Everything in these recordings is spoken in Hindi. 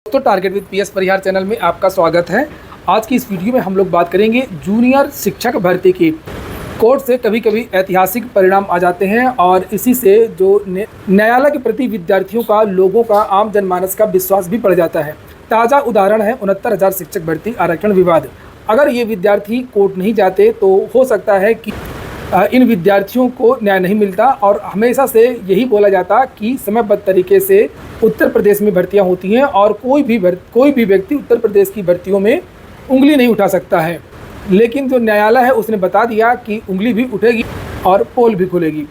दोस्तों, target with PS Parihar channel में आपका स्वागत है। आज की इस वीडियो में हम लोग बात करेंगे जूनियर शिक्षक भर्ती की। कोर्ट से कभी कभी ऐतिहासिक परिणाम आ जाते हैं और इसी से जो न्यायालय के प्रति विद्यार्थियों का, लोगों का, आम जनमानस का विश्वास भी बढ़ जाता है। ताज़ा उदाहरण है 69,000 शिक्षक भर्ती आरक्षण विवाद। अगर ये विद्यार्थी कोर्ट नहीं जाते तो हो सकता है कि इन विद्यार्थियों को न्याय नहीं मिलता और हमेशा से यही बोला जाता कि समयबद्ध तरीके से उत्तर प्रदेश में भर्तियां होती हैं और कोई भी व्यक्ति उत्तर प्रदेश की भर्तियों में उंगली नहीं उठा सकता है। लेकिन जो न्यायालय है उसने बता दिया कि उंगली भी उठेगी और पोल भी खुलेगी।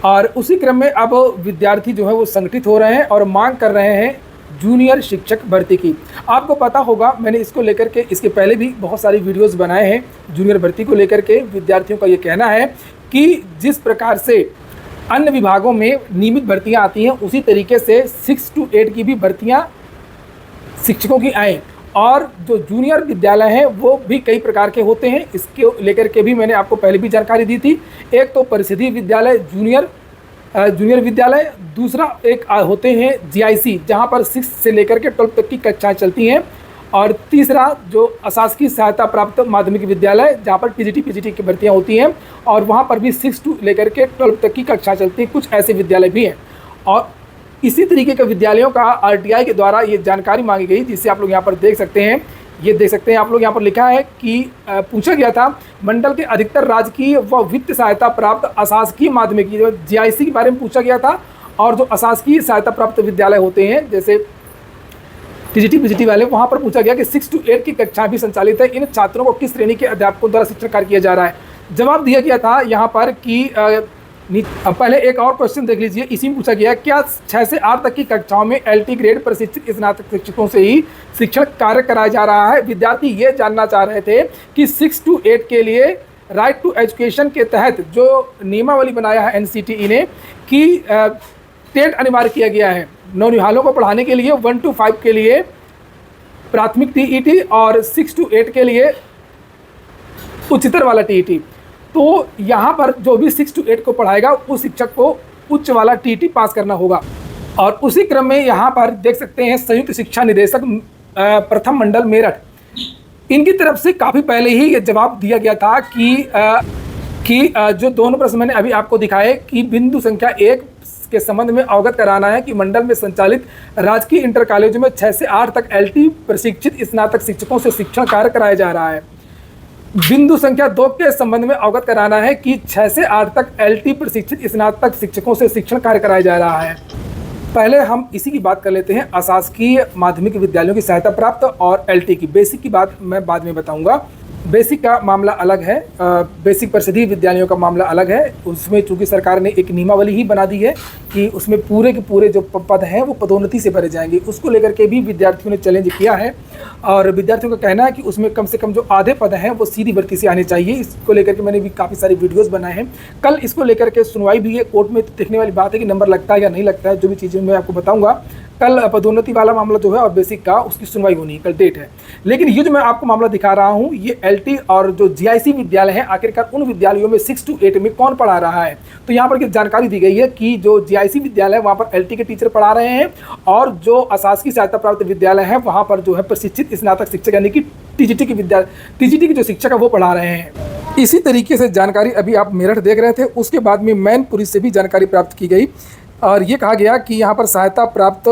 और उसी क्रम में अब विद्यार्थी जो है वो संगठित हो रहे हैं और मांग कर रहे हैं जूनियर शिक्षक भर्ती की। आपको पता होगा, मैंने इसको लेकर के इसके पहले भी बहुत सारी वीडियोस बनाए हैं। जूनियर भर्ती को लेकर के विद्यार्थियों का ये कहना है कि जिस प्रकार से अन्य विभागों में नियमित भर्तियां आती हैं उसी तरीके से 6 to 8 की भी भर्तियां शिक्षकों की आएँ। और जो जूनियर विद्यालय हैं वो भी कई प्रकार के होते हैं, इसके लेकर के भी मैंने आपको पहले भी जानकारी दी थी। एक तो परिषदीय विद्यालय जूनियर विद्यालय, दूसरा एक होते हैं जीआईसी जहां पर 6 से लेकर के 12 तक की कक्षाएं चलती हैं, और तीसरा जो अशासकीय सहायता प्राप्त माध्यमिक विद्यालय जहां पर टीजीटी पीजीटी की भर्तियां होती हैं और वहां पर भी 6 to लेकर के 12 तक की कक्षा चलती हैं। कुछ ऐसे विद्यालय भी हैं और इसी तरीके के विद्यालयों का आरटीआई के द्वारा ये जानकारी मांगी गई, जिसे आप लोग यहाँ पर देख सकते हैं। ये देख सकते हैं आप लोग, यहाँ पर लिखा है कि पूछा गया था मंडल के अधिकतर राजकीय व वित्त सहायता प्राप्त अशासकीय माध्यमिक जीआईसी के बारे में पूछा गया था। और जो अशासकीय सहायता प्राप्त विद्यालय होते हैं जैसे टीजीटी पीजीटी वाले, वहाँ पर पूछा गया कि 6 to 8 की कक्षा भी संचालित है। इन छात्रों को किस श्रेणी के अध्यापकों द्वारा शिक्षण कार्य किया जा रहा है? जवाब दिया गया था यहाँ पर कि अब पहले एक और क्वेश्चन देख लीजिए। इसी में पूछा गया क्या 6 से 8 तक की कक्षाओं में एलटी ग्रेड प्रशिक्षित स्नातक शिक्षकों से ही शिक्षण कार्य कराया जा रहा है? विद्यार्थी ये जानना चाह रहे थे कि 6 to 8 के लिए राइट टू एजुकेशन के तहत जो नियमावली बनाया है एनसीटीई ने कि टेट अनिवार्य किया गया है नौनिहालों को पढ़ाने के लिए। 1 to 5 के लिए प्राथमिक टीईटी और 6 to 8 के लिए उच्चतर वाला टीईटी। तो यहाँ पर जो भी 6 to 8 को पढ़ाएगा उस शिक्षक को उच्च वाला टीईटी पास करना होगा। और उसी क्रम में यहाँ पर देख सकते हैं संयुक्त शिक्षा निदेशक प्रथम मंडल मेरठ, इनकी तरफ से काफ़ी पहले ही ये जवाब दिया गया था कि जो दोनों प्रश्न मैंने अभी आपको दिखाए कि बिंदु संख्या 1 के संबंध में अवगत कराना है कि मंडल में संचालित राजकीय इंटर कॉलेजों में 6 से 8 तक एलटी प्रशिक्षित स्नातक शिक्षकों से शिक्षण कार्य कराया जा रहा है। बिंदु संख्या 2 के संबंध में अवगत कराना है कि 6 से 8 तक एलटी प्रशिक्षित स्नातक शिक्षकों से शिक्षण कार्य कराया जा रहा है। पहले हम इसी की बात कर लेते हैं, अशासकीय माध्यमिक विद्यालयों की सहायता प्राप्त और एलटी की। बेसिक की बात मैं बाद में बताऊंगा। बेसिक का मामला अलग है, बेसिक परिषदीय विद्यालयों का मामला अलग है। उसमें चूंकि सरकार ने एक नियमावली ही बना दी है कि उसमें पूरे के पूरे जो पद हैं वो पदोन्नति से भरे जाएंगे। उसको लेकर के भी विद्यार्थियों ने चैलेंज किया है और विद्यार्थियों का कहना है कि उसमें कम से कम जो आधे पद हैं वो सीधी भर्ती से आने चाहिए। इसको लेकर के मैंने भी काफ़ी सारे वीडियोज़ बनाए हैं। कल इसको लेकर के सुनवाई भी है कोर्ट में। देखने वाली बात है कि नंबर लगता है या नहीं लगता है, जो भी चीज़ें मैं आपको बताऊँगा। कल पदोन्नति वाला मामला जो है और बेसिक का, उसकी सुनवाई होनी है, कल डेट है। लेकिन ये जो मैं आपको मामला दिखा रहा हूँ ये एलटी और जो जीआईसी विद्यालय हैं, आखिरकार उन विद्यालयों में 6 to 8 में कौन पढ़ा रहा है? तो यहाँ पर जानकारी दी गई है कि जो जीआईसी विद्यालय वहाँ पर एलटी के टीचर पढ़ा रहे हैं और जो अशासकीय सहायता प्राप्त विद्यालय है वहाँ पर जो है प्रशिक्षित स्नातक शिक्षक यानी कि टीजीटी की जो शिक्षक है वो पढ़ा रहे हैं। इसी तरीके से जानकारी अभी आप मेरठ देख रहे थे, उसके बाद में मैनपुरी से भी जानकारी प्राप्त की गई और ये कहा गया कि यहाँ पर सहायता प्राप्त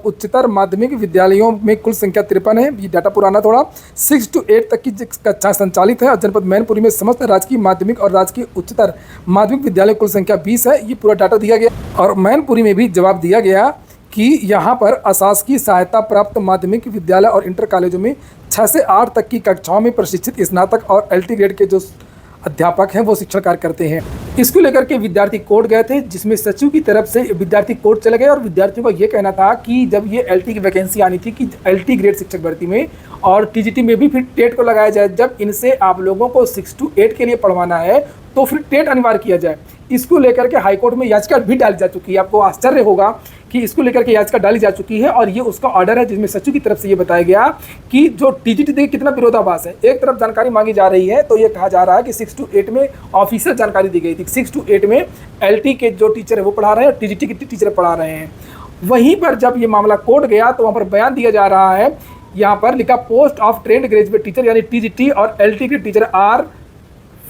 उच्चतर माध्यमिक विद्यालयों में कुल संख्या 53 है। ये डाटा पुराना थोड़ा। 6 to 8 तक की कक्षा संचालित है और जनपद मैनपुरी में समस्त राजकीय माध्यमिक और राजकीय उच्चतर माध्यमिक विद्यालय कुल संख्या 20 है। ये पूरा डाटा दिया गया और मैनपुरी में भी जवाब दिया गया कि यहाँ पर अशासकीय सहायता प्राप्त माध्यमिक विद्यालय और इंटर कॉलेजों में 6 से 8 तक की कक्षाओं में प्रशिक्षित स्नातक और एलटी ग्रेड के जो अध्यापक हैं वो शिक्षण कार्य करते हैं। इसको लेकर के विद्यार्थी कोर्ट गए थे, जिसमें सचिव की तरफ से विद्यार्थी कोर्ट चले गए और विद्यार्थियों का ये कहना था कि जब ये एलटी की वैकेंसी आनी थी कि एलटी ग्रेड शिक्षक भर्ती में और टीजीटी में भी फिर टेट को लगाया जाए, जब इनसे आप लोगों को 6 to 8 के लिए पढ़वाना है तो फिर टेट अनिवार्य किया जाए। इसको लेकर के हाईकोर्ट में याचिका भी डाली जा चुकी है। आपको आश्चर्य होगा कि इसको लेकर के याचिका डाली जा चुकी है और ये उसका ऑर्डर है जिसमें सचिव की तरफ से ये बताया गया कि जो टीजीटी देखिए कितना विरोधाभास है। एक तरफ जानकारी मांगी जा रही है तो ये कहा जा रहा है कि 6 to 8 में ऑफिशियल जानकारी दी गई थी 6 to 8 में एलटी के जो टीचर है वो पढ़ा रहे हैं और टीजीटी के टीचर पढ़ा रहे हैं। वहीं पर जब ये मामला कोर्ट गया तो वहाँ पर बयान दिया जा रहा है, यहाँ पर लिखा post of trained graduate teacher यानी टीजीटी और एलटी के teacher are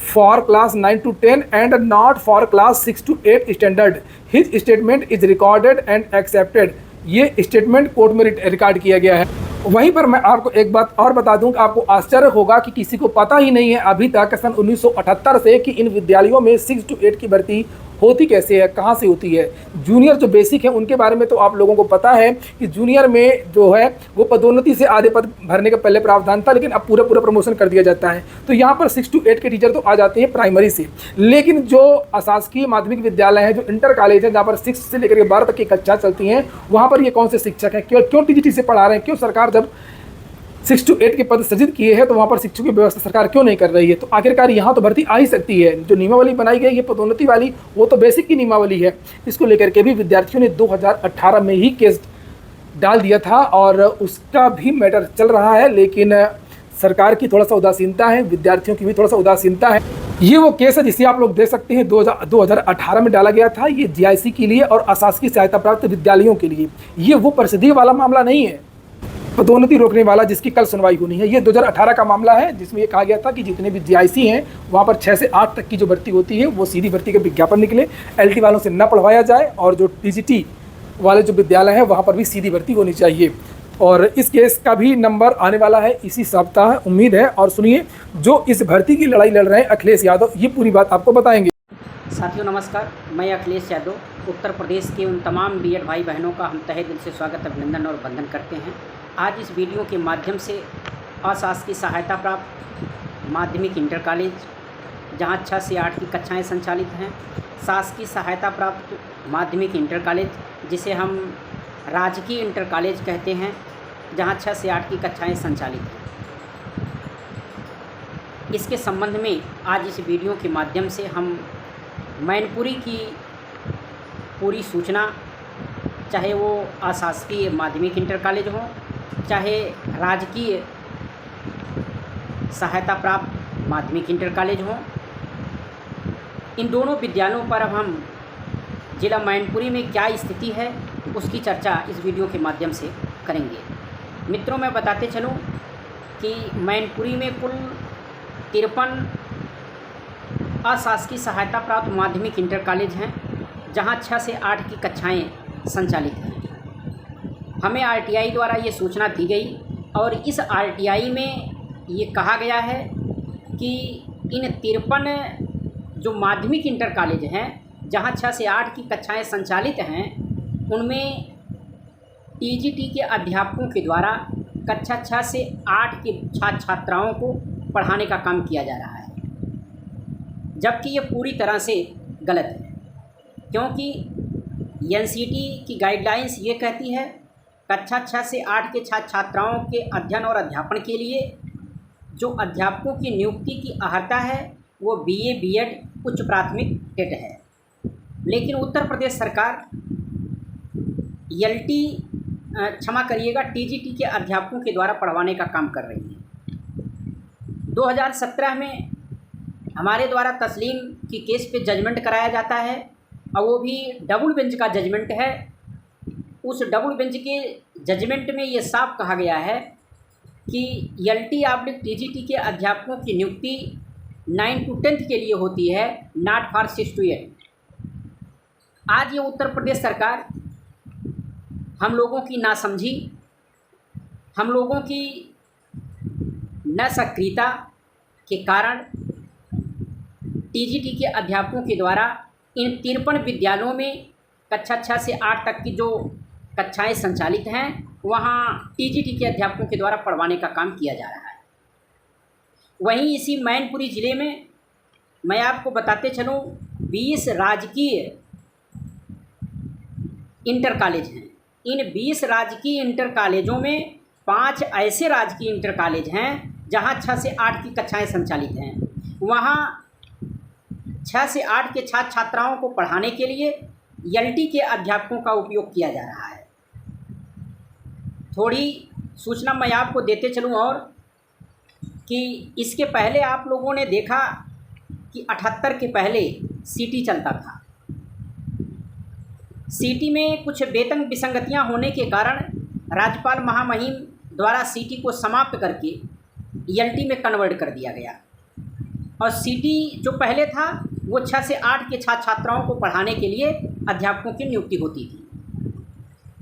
for class 9 to 10 and not for class 6 to 8 standard. His statement is recorded and accepted. ये स्टेटमेंट कोर्ट में रिकॉर्ड किया गया है। वहीं पर मैं आपको एक बात और बता दूं कि आपको आश्चर्य होगा कि किसी को पता ही नहीं है अभी तक सन 1978 से कि इन विद्यालयों में 6 to 8 की भर्ती होती कैसे है, कहाँ से होती है। जूनियर जो बेसिक है उनके बारे में तो आप लोगों को पता है कि जूनियर में जो है वो पदोन्नति से आधे पद भरने का पहले प्रावधान था, लेकिन अब पूरा प्रमोशन कर दिया जाता है। तो यहाँ पर 6 to 8 के टीचर तो आ जाते हैं प्राइमरी से, लेकिन जो अशासकीय माध्यमिक विद्यालय हैं, जो इंटर कॉलेज है जहाँ पर 6 से लेकर के 12 तक की कक्षा चलती हैं, वहाँ पर ये कौन से शिक्षक हैं, क्यों टीजीटी से पढ़ा रहे हैं, क्यों सरकार जब 6 to 8 के पद सृजित किए हैं तो वहाँ पर शिक्षकों की व्यवस्था सरकार क्यों नहीं कर रही है। तो आखिरकार यहाँ तो भर्ती आ ही सकती है। जो नियमावली बनाई गई है पदोन्नति वाली, वो तो बेसिक की नियमावली है। इसको लेकर के भी विद्यार्थियों ने 2018 में ही केस डाल दिया था और उसका भी मैटर चल रहा है, लेकिन सरकार की थोड़ा सा उदासीनता है, विद्यार्थियों की भी थोड़ा सा उदासीनता है। ये वो केस है जिसे आप लोग देख सकते हैं 2018 में डाला गया था। ये जीआईसी के लिए और अशासकीय सहायता प्राप्त विद्यालयों के लिए। ये वो परिषदीय वाला मामला नहीं है, पदोन्नति रोकने वाला, जिसकी कल सुनवाई होनी है। ये 2018 का मामला है जिसमें ये कहा गया था कि जितने भी जीआईसी हैं वहाँ पर 6 से 8 तक की जो भर्ती होती है वो सीधी भर्ती का विज्ञापन निकले, एलटी वालों से न पढ़वाया जाए, और जो टीजीटी वाले जो विद्यालय हैं वहाँ पर भी सीधी भर्ती होनी चाहिए। और इस केस का भी नंबर आने वाला है इसी सप्ताह, उम्मीद है। और सुनिए, जो इस भर्ती की लड़ाई लड़ रहे हैं अखिलेश यादव, ये पूरी बात आपको बताएंगे। साथियों नमस्कार, मैं अखिलेश यादव उत्तर प्रदेश के उन तमाम बीएड भाई बहनों का हम तहे दिल से स्वागत, अभिनंदन और वंदन करते हैं। आज इस वीडियो के माध्यम से अशासकीय सहायता प्राप्त माध्यमिक इंटर कॉलेज जहां 6 से 8 की कक्षाएं संचालित हैं, शासकीय सहायता प्राप्त माध्यमिक इंटर कॉलेज जिसे हम राजकीय इंटर कॉलेज कहते हैं, जहां 6 से 8 की कक्षाएं संचालित हैं, इसके संबंध में आज इस वीडियो के माध्यम से हम मैनपुरी की पूरी सूचना, चाहे वो अशासकीय माध्यमिक इंटर कॉलेज हो, चाहे राजकीय सहायता प्राप्त माध्यमिक इंटर कॉलेज हो, इन दोनों विद्यालयों पर अब हम जिला मैनपुरी में क्या स्थिति है उसकी चर्चा इस वीडियो के माध्यम से करेंगे। मित्रों, मैं बताते चलूं कि मैनपुरी में कुल 53 अशासकीय सहायता प्राप्त माध्यमिक इंटर कॉलेज हैं, जहां 6 से 8 की कक्षाएं संचालित हैं। हमें आरटीआई द्वारा ये सूचना दी गई और इस आरटीआई में ये कहा गया है कि इन 53 जो माध्यमिक इंटर कॉलेज हैं जहां 6 से 8 की कक्षाएं संचालित हैं, उनमें टीजीटी के अध्यापकों के द्वारा कक्षा 6 से 8 के छात्र छात्राओं को पढ़ाने का काम किया जा रहा है, जबकि ये पूरी तरह से गलत है। क्योंकि एनसीटी की गाइडलाइंस ये कहती है कक्षा 6 से 8 के छात्र छात्राओं के अध्ययन और अध्यापन के लिए जो अध्यापकों की नियुक्ति की अर्हता है वो बीए बीएड उच्च प्राथमिक टेट है। लेकिन उत्तर प्रदेश सरकार टीजीटी के अध्यापकों के द्वारा पढ़वाने का काम कर रही है। 2017 में हमारे द्वारा तस्लीम की केस पे जजमेंट कराया जाता है और वो भी डबल बेंच का जजमेंट है। उस डबल बेंच के जजमेंट में ये साफ कहा गया है कि टीजीटी के अध्यापकों की नियुक्ति 9 to 10 के लिए होती है, नॉट फॉर 6 to 8। आज ये उत्तर प्रदेश सरकार हम लोगों की नासमझी, हम लोगों की न सक्रियता के कारण टीजीटी के अध्यापकों के द्वारा इन 53 विद्यालयों में कक्षा 6 से 8 तक की जो कक्षाएं संचालित हैं वहाँ टीजीटी के अध्यापकों के द्वारा पढ़वाने का काम किया जा रहा है। वहीं इसी मैनपुरी ज़िले में मैं आपको बताते चलूँ 20 राजकीय इंटर कॉलेज हैं। इन 20 राजकीय इंटर कॉलेजों में 5 ऐसे राजकीय इंटर कॉलेज हैं जहां 6 से 8 की कक्षाएं संचालित हैं। वहां 6 से 8 के छात्र छात्राओं को पढ़ाने के लिए एलटी के अध्यापकों का उपयोग किया जा रहा है। थोड़ी सूचना मैं आपको देते चलूं और कि इसके पहले आप लोगों ने देखा कि 78 के पहले सीटी चलता था। सीटी में कुछ वेतन विसंगतियां होने के कारण राज्यपाल महामहिम द्वारा सीटी को समाप्त करके ईएलटी में कन्वर्ट कर दिया गया और सीटी जो पहले था वो 6 से 8 के छात्र छात्राओं को पढ़ाने के लिए अध्यापकों की नियुक्ति होती थी।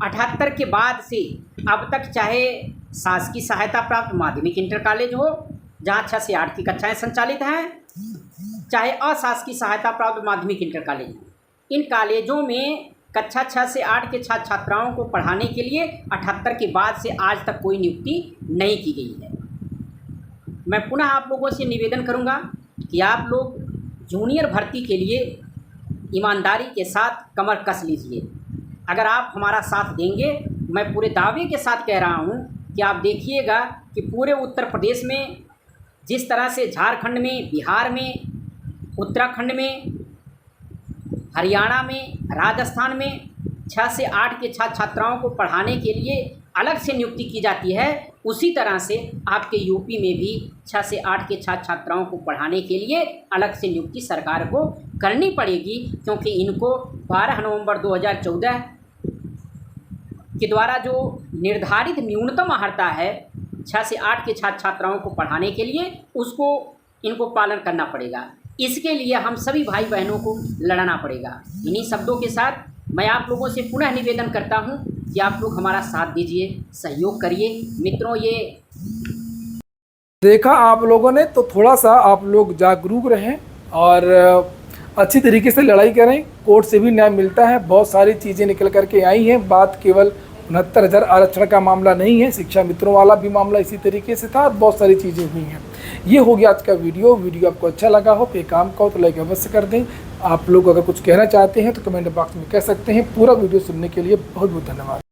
78 के बाद से अब तक चाहे शासकीय सहायता प्राप्त माध्यमिक इंटर कॉलेज हो जहाँ 6 से 8 की कक्षाएं संचालित हैं, चाहे अशासकीय सहायता प्राप्त माध्यमिक इंटर कॉलेज हो, इन कॉलेजों में कक्षा 6 से 8 के छात्र छात्राओं को पढ़ाने के लिए 78 के बाद से आज तक कोई नियुक्ति नहीं की गई है। मैं पुनः आप लोगों से निवेदन करूंगा कि आप लोग जूनियर भर्ती के लिए ईमानदारी के साथ कमर कस लीजिए। अगर आप हमारा साथ देंगे, मैं पूरे दावे के साथ कह रहा हूं कि आप देखिएगा कि पूरे उत्तर प्रदेश में जिस तरह से झारखंड में, बिहार में, उत्तराखंड में, हरियाणा में, राजस्थान में 6 से 8 के छात्र छात्राओं को पढ़ाने के लिए अलग से नियुक्ति की जाती है, उसी तरह से आपके यूपी में भी 6 से 8 के छात्र छात्राओं को पढ़ाने के लिए अलग से नियुक्ति सरकार को करनी पड़ेगी, क्योंकि इनको 12 नवंबर 2014 के द्वारा जो निर्धारित न्यूनतम अर्हता है 6 से 8 के छात्र छात्राओं को पढ़ाने के लिए, उसको इनको पालन करना पड़ेगा। इसके लिए हम सभी भाई बहनों को लड़ना पड़ेगा। इन्हीं शब्दों के साथ मैं आप लोगों से पुनः निवेदन करता हूं कि आप लोग हमारा साथ दीजिए, सहयोग करिए। मित्रों, ये देखा आप लोगों ने, तो थोड़ा सा आप लोग जागरूक रहें और अच्छी तरीके से लड़ाई करें। कोर्ट से भी न्याय मिलता है, बहुत सारी चीज़ें निकल करके आई हैं। बात केवल 69,000 आरक्षण का मामला नहीं है, शिक्षा मित्रों वाला भी मामला इसी तरीके से था और बहुत सारी चीज़ें हुई हैं। ये हो गया आज का वीडियो आपको अच्छा लगा हो, पे काम का हो तो लाइक अवश्य कर दें। आप लोग अगर कुछ कहना चाहते हैं तो कमेंट बॉक्स में कह सकते हैं। पूरा वीडियो सुनने के लिए बहुत बहुत धन्यवाद।